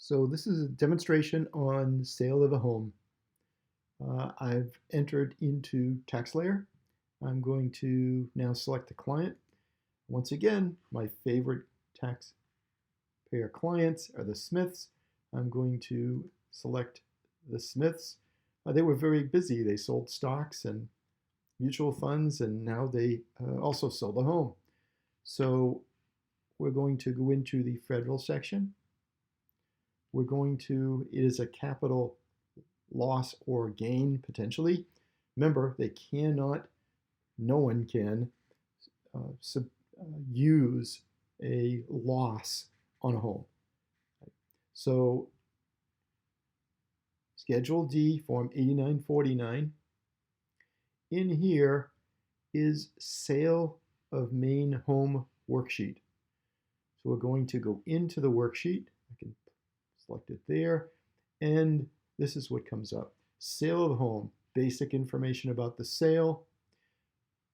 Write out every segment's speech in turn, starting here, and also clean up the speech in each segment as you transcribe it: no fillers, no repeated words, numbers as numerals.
So this is a demonstration on sale of a home. I've entered into TaxSlayer. I'm going to now select the client. Once again, my favorite taxpayer clients are the Smiths. I'm going to select the Smiths. They were very busy. They sold stocks and mutual funds, and now they also sold a home. So we're going to go into the federal section. It is a capital loss or gain potentially. Remember, no one can use a loss on a home. So Schedule D, Form 8949. In here is Sale of Main Home Worksheet. So we're going to go into the worksheet. I can select it there, and this is what comes up. Sale of home, basic information about the sale.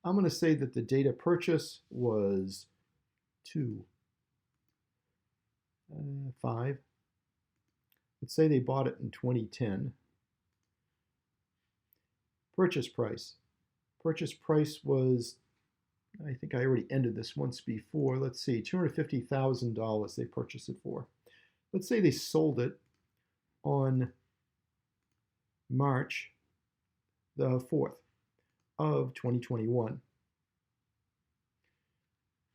I'm going to say that the date of purchase was 2/5. Let's say they bought it in 2010. Purchase price. Purchase price was, I think I already ended this once before. Let's see, $250,000 they purchased it for. Let's say they sold it on March the 4th of 2021.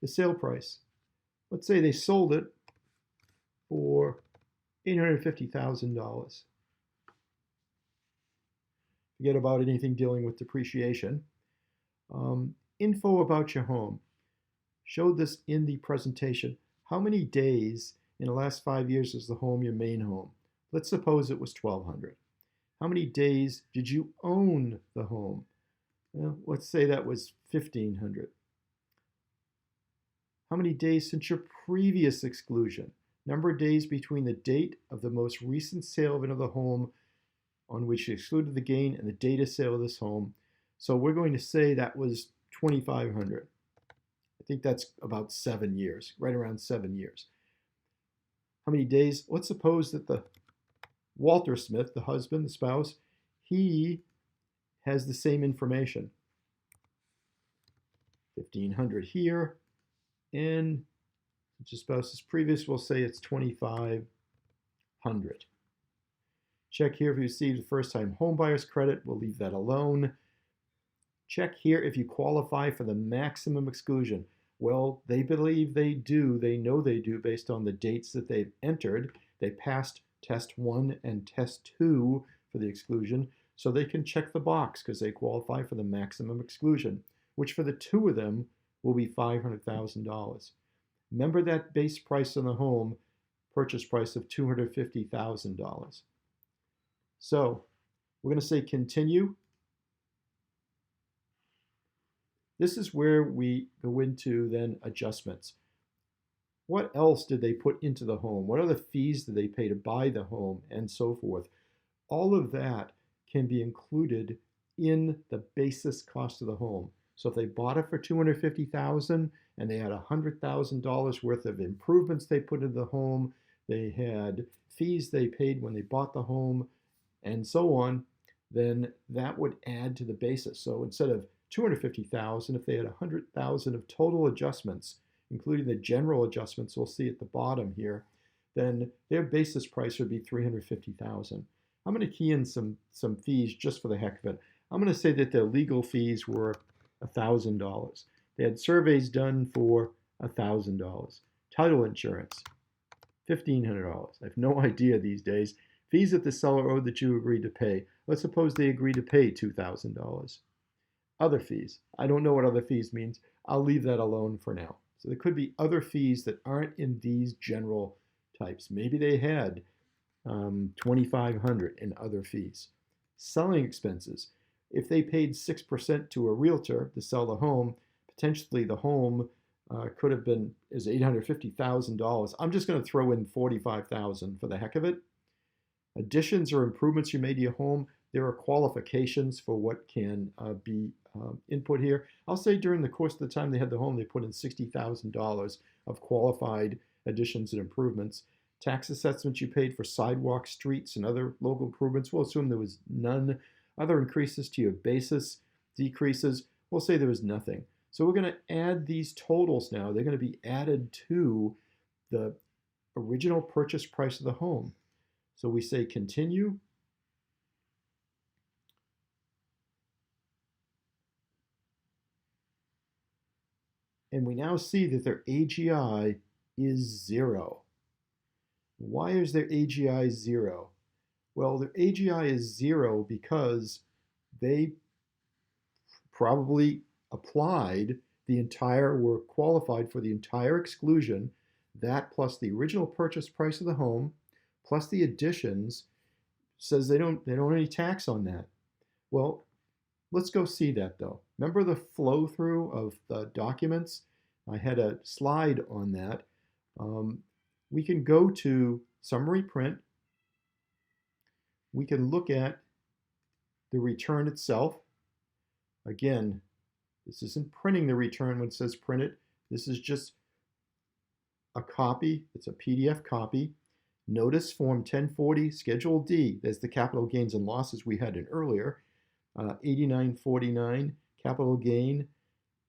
The sale price. Let's say they sold it for $850,000. Forget about anything dealing with depreciation. Info about your home. Showed this in the presentation. How many days in the last 5 years is the home your main home? Let's suppose it was 1,200. How many days did you own the home? Well, let's say that was 1,500. How many days since your previous exclusion? Number of days between the date of the most recent sale of another home on which you excluded the gain and the date of sale of this home. So we're going to say that was 2,500. I think that's about 7 years, right around 7 years. How many days? Let's suppose that the Walter Smith, the husband, the spouse, he has the same information. 1,500 here, and since your spouse is previous, we'll say it's 2,500. Check here if you received the first-time home buyer's credit. We'll leave that alone. Check here if you qualify for the maximum exclusion. Well, they believe they do. They know they do based on the dates that they've entered. They passed test 1 and test 2 for the exclusion, so they can check the box because they qualify for the maximum exclusion, which for the two of them will be $500,000. Remember that base price on the home, purchase price of $250,000. So we're going to say continue. This is where we go into then adjustments. What else did they put into the home? What other fees did they pay to buy the home and so forth? All of that can be included in the basis cost of the home. So if they bought it for $250,000 and they had $100,000 worth of improvements they put into the home, they had fees they paid when they bought the home, and so on, then that would add to the basis. So instead of $250,000, if they had $100,000 of total adjustments, including the general adjustments we'll see at the bottom here, then their basis price would be $350,000. I'm going to key in some fees just for the heck of it. I'm going to say that their legal fees were $1,000. They had surveys done for $1,000. Title insurance, $1,500. I have no idea these days. Fees that the seller owed that you agreed to pay. Let's suppose they agreed to pay $2,000. Other fees. I don't know what other fees means. I'll leave that alone for now. So there could be other fees that aren't in these general types. Maybe they had $2,500 in other fees. Selling expenses. If they paid 6% to a realtor to sell the home, potentially the home could have been is $850,000. I'm just going to throw in $45,000 for the heck of it. Additions or improvements you made to your home, there are qualifications for what can be input here. I'll say during the course of the time they had the home, they put in $60,000 of qualified additions and improvements. tax assessments you paid for sidewalks, streets, and other local improvements. We'll assume there was none. Other increases to your basis, decreases, we'll say there was nothing. So we're going to add these totals now. They're going to be added to the original purchase price of the home. So we say continue. And we now see that their AGI is 0. Why is their AGI 0? Well, their AGI is 0 because they probably applied were qualified for the entire exclusion, that plus the original purchase price of the home, plus the additions, says they don't owe any tax on that. Well, let's go see that though. Remember the flow through of the documents? I had a slide on that. We can go to summary print. We can look at the return itself. Again, this isn't printing the return when it says print it. This is just a copy. It's a PDF copy. Notice Form 1040, Schedule D. There's the capital gains and losses we had in earlier. 8949, capital gain,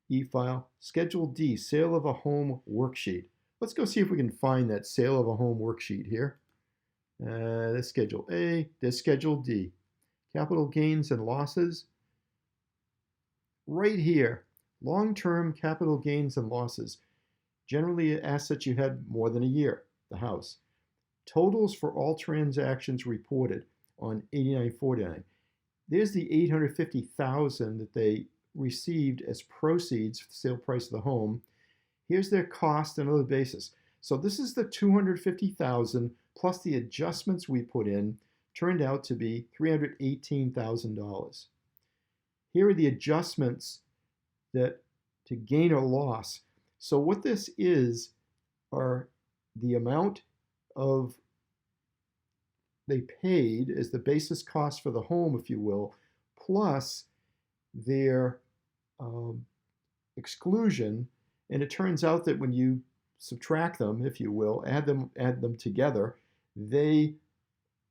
e-file. Schedule D, sale of a home worksheet. Let's go see if we can find that sale of a home worksheet here. There's Schedule A, there's Schedule D. Capital gains and losses. Right here, long-term capital gains and losses. Generally assets you had more than a year, the house. Totals for all transactions reported on 8949. There's the $850,000 that they received as proceeds for the sale price of the home. Here's their cost and other basis. So this is the $250,000 plus the adjustments we put in turned out to be $318,000. Here are the adjustments that to gain or loss. So what this is are the amount of they paid as the basis cost for the home, if you will, plus their exclusion. And it turns out that when you subtract them, if you will, add them together, they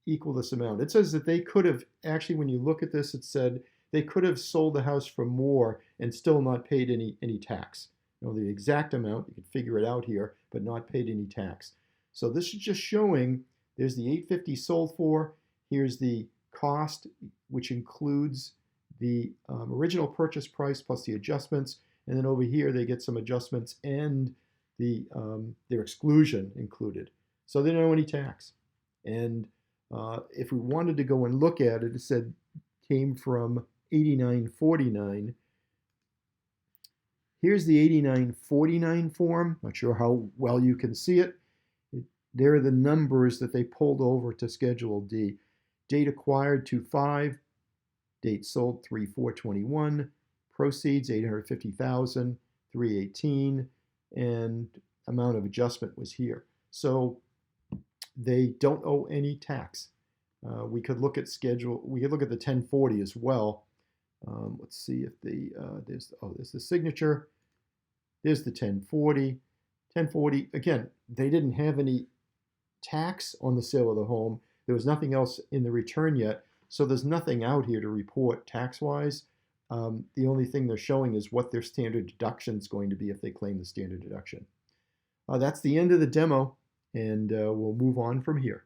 equal this amount. It says that they could have, actually when you look at this, it said they could have sold the house for more and still not paid any tax. You know, the exact amount, you can figure it out here, but not paid any tax. So this is just showing there's the $850 sold for, here's the cost, which includes the original purchase price plus the adjustments, and then over here they get some adjustments and their exclusion included. So they don't owe any tax. And if we wanted to go and look at it, it said came from 8949. Here's the 8949 form. Not sure how well you can see it. There are the numbers that they pulled over to Schedule D. Date acquired 2/5, date sold 3/4/21, proceeds 850,000, 318, and amount of adjustment was here. So they don't owe any tax. We could look at we could look at the 1040 as well. Let's see if there's the signature. There's the 1040. 1040, again, they didn't have any tax on the sale of the home. There was nothing else in the return yet, so there's nothing out here to report tax-wise. The only thing they're showing is what their standard deduction is going to be if they claim the standard deduction. That's the end of the demo, and we'll move on from here.